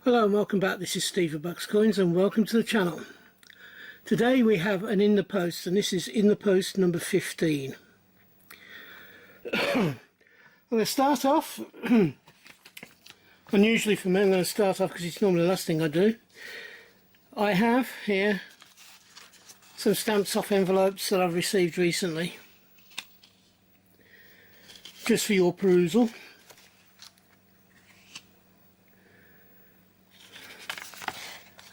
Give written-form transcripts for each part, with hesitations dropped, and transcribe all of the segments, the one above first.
Hello and welcome back. This is Steve of Bucks Coins and welcome to the channel. Today we have an in the post, and this is in the post number 15. I'm going to start off, unusually for me, I'm going to start off because it's normally the last thing I do. I have here some stamps off envelopes that I've received recently, just for your perusal.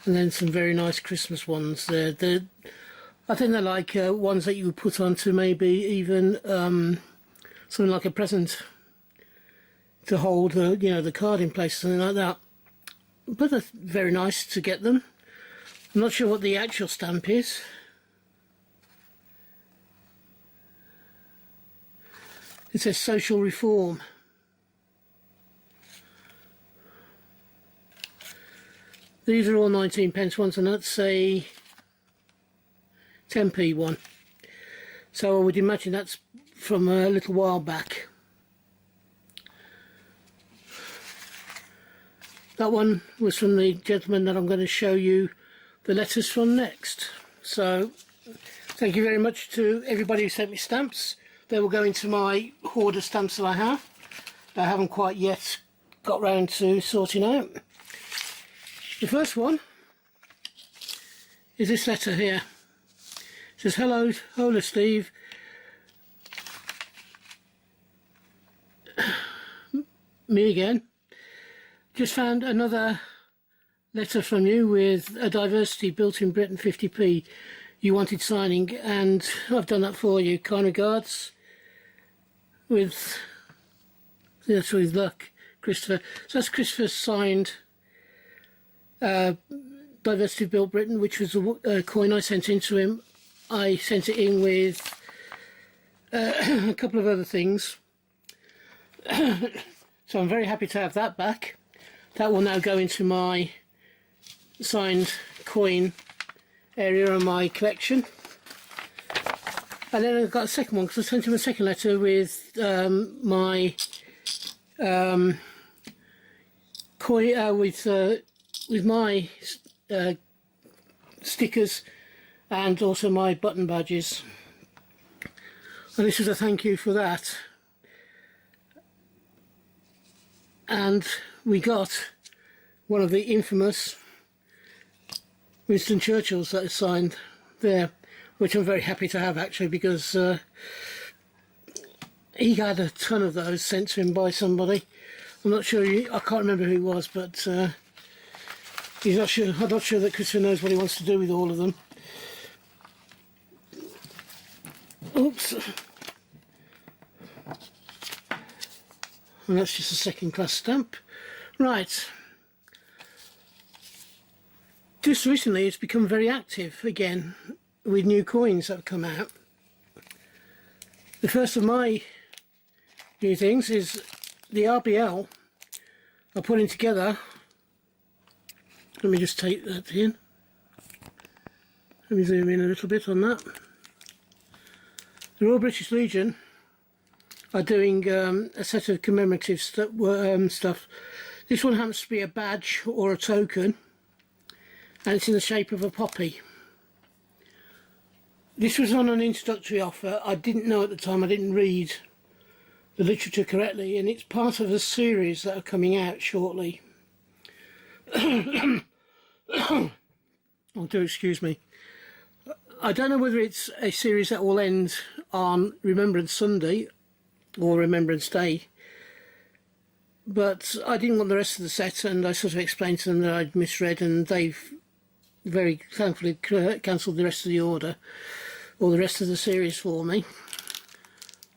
And then some very nice Christmas ones there. I think they're like ones that you would put onto maybe even something like a present to hold, the card in place, something like that. But they're very nice to get them. I'm not sure what the actual stamp is. It says social reform. These are all 19p ones, and that's a 10p one. So I would imagine that's from a little while back. That one was from the gentleman that I'm going to show you the letters from next. So thank you very much to everybody who sent me stamps. They will go into my hoard of stamps that I have. I haven't quite yet got round to sorting out. The first one is this letter here. It says, "Hello, hola Steve. Me again. Just found another letter from you with a diversity built in Britain 50p you wanted signing, and I've done that for you. Kind regards, with luck, Christopher." So that's Christopher's signed Diversity Built Britain, which was a coin I sent in to him. I sent it in with a couple of other things. So I'm very happy to have that back. That will now go into my signed coin area of my collection. And then I've got a second one, because I sent him a second letter with my coin with my stickers and also my button badges, and this was a thank you for that. And we got one of the infamous Winston Churchills that is signed there, which I'm very happy to have actually, because he had a ton of those sent to him by somebody. I'm not sure, I can't remember who he was, but he's not sure. I'm not sure that Christopher knows what he wants to do with all of them. Oops. And that's just a second class stamp. Right. Just recently it's become very active again with new coins that have come out. The first of my new things is the RBL are putting together. Let me just take that in. Let me zoom in a little bit on that. The Royal British Legion are doing a set of commemorative stuff. This one happens to be a badge or a token, and it's in the shape of a poppy. This was on an introductory offer. I didn't know at the time, I didn't read the literature correctly, and it's part of a series that are coming out shortly. Oh, do excuse me. I don't know whether it's a series that will end on Remembrance Sunday or Remembrance Day, but I didn't want the rest of the set, and I sort of explained to them that I'd misread, and they've very thankfully cancelled the rest of the order or the rest of the series for me.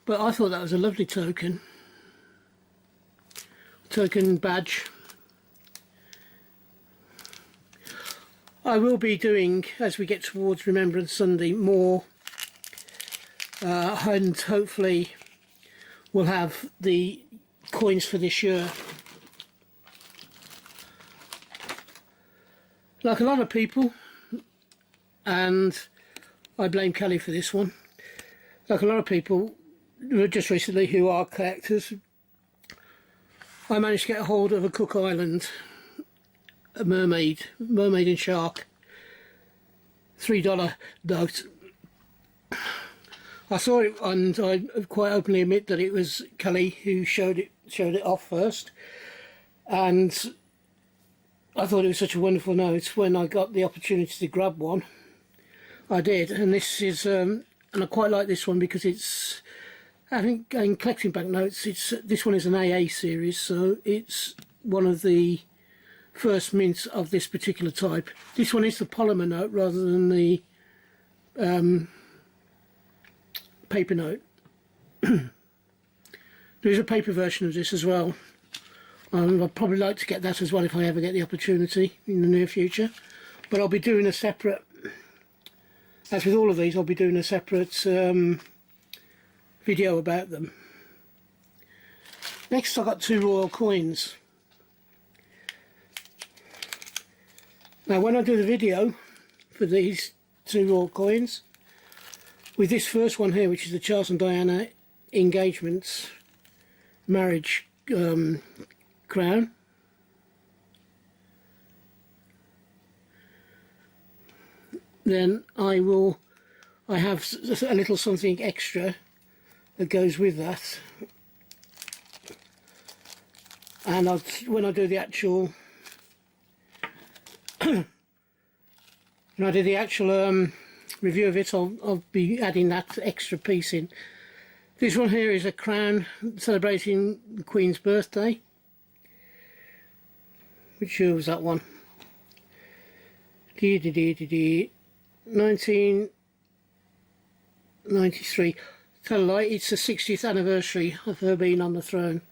But I thought that was a lovely token badge. I will be doing, as we get towards Remembrance Sunday, more, and hopefully we'll have the coins for this year. Like a lot of people, and I blame Kelly for this one, like a lot of people just recently who are collectors, I managed to get a hold of a Cook Island a mermaid and shark $3 note. I saw it and I quite openly admit that it was Kelly who showed it off first, and I thought it was such a wonderful note. When I got the opportunity to grab one, I did, and this is and I quite like this one because it's, I think, in collecting banknotes, this one is an AA series, so it's one of the first mints of this particular type. This one is the polymer note rather than the paper note. There is a paper version of this as well. I'd probably like to get that as well if I ever get the opportunity in the near future. But I'll be doing a separate, as with all of these, I'll be doing a separate video about them. Next I've got 2 royal coins. Now when I do the video for these 2 royal coins, with this first one here, which is the Charles and Diana engagement marriage crown, then I have a little something extra that goes with that, and when I do the actual review of it, I'll be adding that extra piece in. This one here is a crown celebrating the Queen's birthday. Which year was that one? 1993. Tell a lie, it's the 60th anniversary of her being on the throne.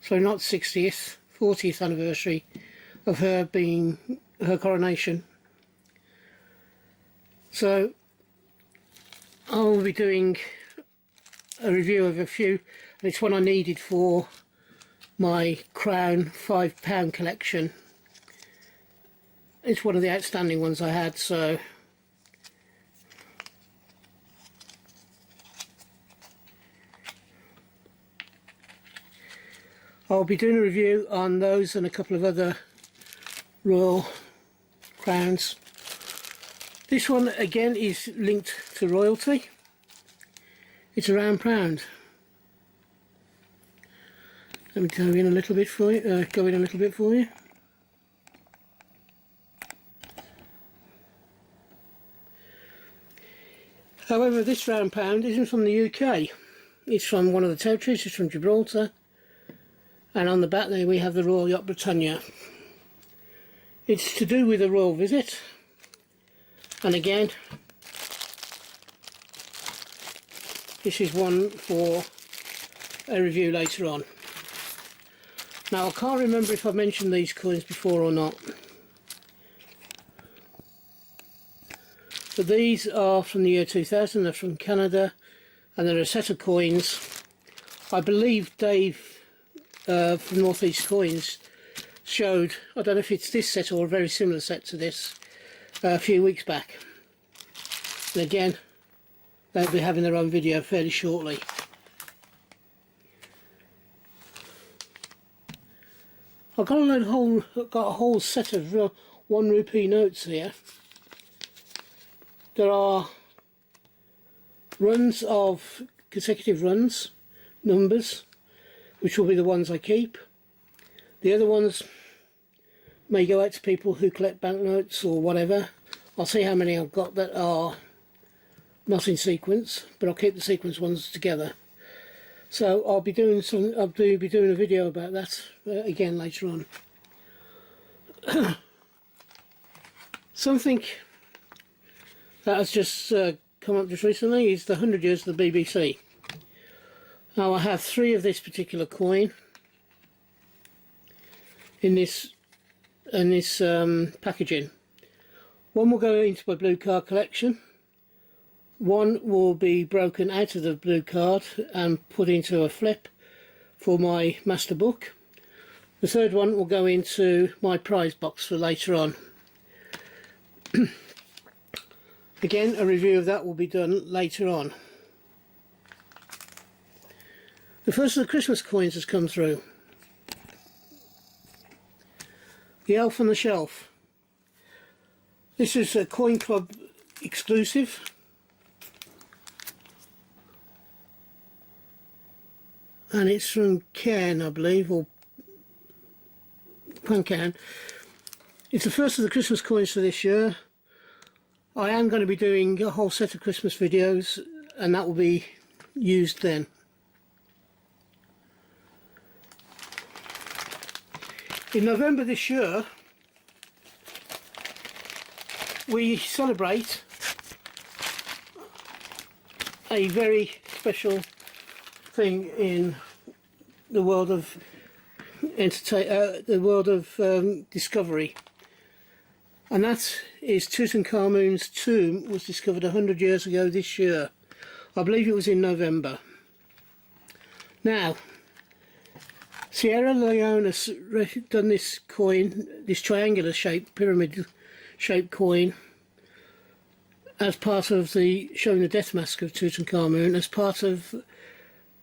So not 60th, 40th anniversary of her coronation. So I'll be doing a review of a few, and it's one I needed for my Crown £5 collection. It's one of the outstanding ones I had, so I'll be doing a review on those and a couple of other royal crowns. This one again is linked to royalty. It's a round pound. Let me go in a little bit for you. However, this round pound isn't from the UK. It's from one of the territories. It's from Gibraltar. And on the back there we have the Royal Yacht Britannia. It's to do with a royal visit. And again, this is one for a review later on. Now I can't remember if I mentioned these coins before or not, but these are from the year 2000, they're from Canada, and they're a set of coins. I believe Dave from North East Coins showed, I don't know if it's this set or a very similar set to this, a few weeks back. And again, they'll be having their own video fairly shortly. I've got a whole set of £1 rupee notes here. There are runs of consecutive runs, numbers, which will be the ones I keep. The other ones may go out to people who collect banknotes or whatever. I'll see how many I've got that are not in sequence, but I'll keep the sequence ones together. So I'll be doing a video about that again later on. Something that has just come up just recently is the 100 years of the BBC. Now I have 3 of this particular coin in this packaging. One will go into my blue card collection. One will be broken out of the blue card and put into a flip for my master book. The third one will go into my prize box for later on. Again, a review of that will be done later on. The first of the Christmas coins has come through. The Elf on the Shelf. This is a Coin Club exclusive. And it's from Cairn, I believe, or Puncan. It's the first of the Christmas coins for this year. I am going to be doing a whole set of Christmas videos, and that will be used then. In November this year, we celebrate a very special thing in the world of discovery, and that is Tutankhamun's tomb was discovered 100 years ago this year. I believe it was in November. Now, Sierra Leone has done this coin, this triangular shaped, pyramid shaped coin, as part of the showing the death mask of Tutankhamun, as part of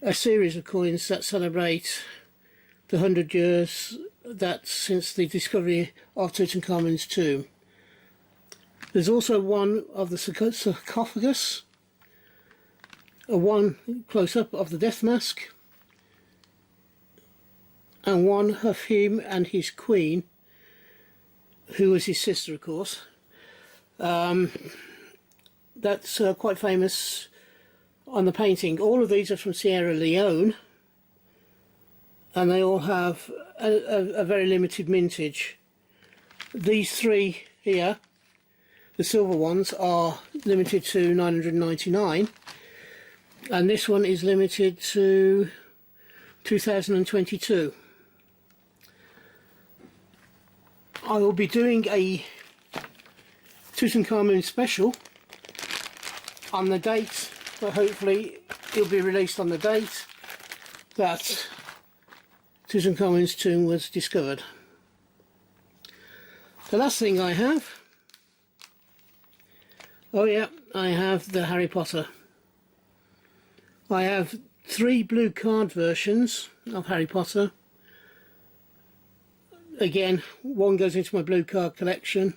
a series of coins that celebrate the 100 years that since the discovery of Tutankhamun's tomb. There's also one of the sarcophagus, one close-up of the death mask, and one of him and his queen, who was his sister, of course. That's quite famous on the painting. All of these are from Sierra Leone, and they all have a very limited mintage. These three here, the silver ones, are limited to 999, and this one is limited to 2022. I will be doing a Tutankhamun special on the date, but hopefully it'll be released on the date that Tutankhamun's tomb was discovered. The last thing I have, oh yeah, I have the Harry Potter. I have 3 blue card versions of Harry Potter. Again, one goes into my blue card collection,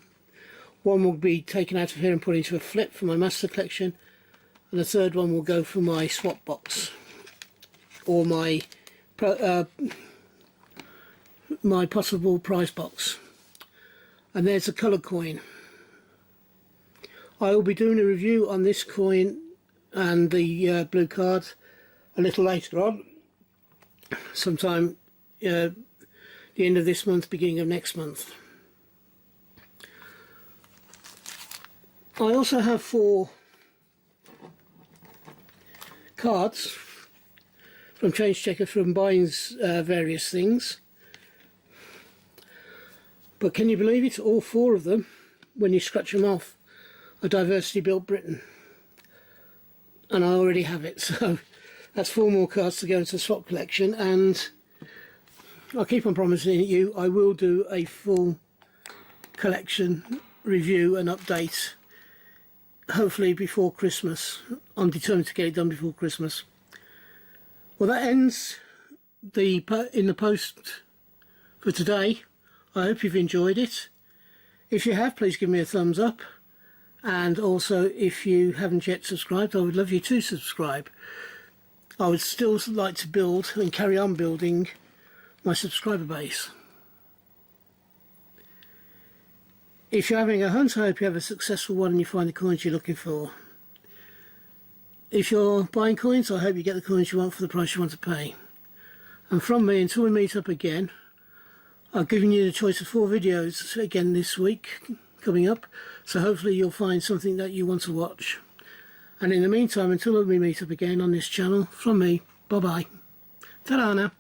one will be taken out of here and put into a flip for my master collection, and the third one will go for my swap box, or my possible prize box. And there's a colour coin. I will be doing a review on this coin and the blue card a little later on, sometime the end of this month, beginning of next month. I also have 4 cards from Change Checker from buying various things. But can you believe it? All 4 of them, when you scratch them off, are Diversity Built Britain. And I already have it, so that's 4 more cards to go into the swap collection, and I'll keep on promising you I will do a full collection review and update, hopefully before Christmas. I'm determined to get it done before Christmas. Well, that ends in the post for today. I hope you've enjoyed it. If you have, please give me a thumbs up, and also if you haven't yet subscribed, I would love you to subscribe. I would still like to build and carry on building my subscriber base. If you're having a hunt, I hope you have a successful one and you find the coins you're looking for. If you're buying coins, I hope you get the coins you want for the price you want to pay. And from me, until we meet up again, I've given you the choice of 4 videos again this week coming up, so hopefully you'll find something that you want to watch. And in the meantime, until we meet up again on this channel, from me, bye bye. Ta-da now.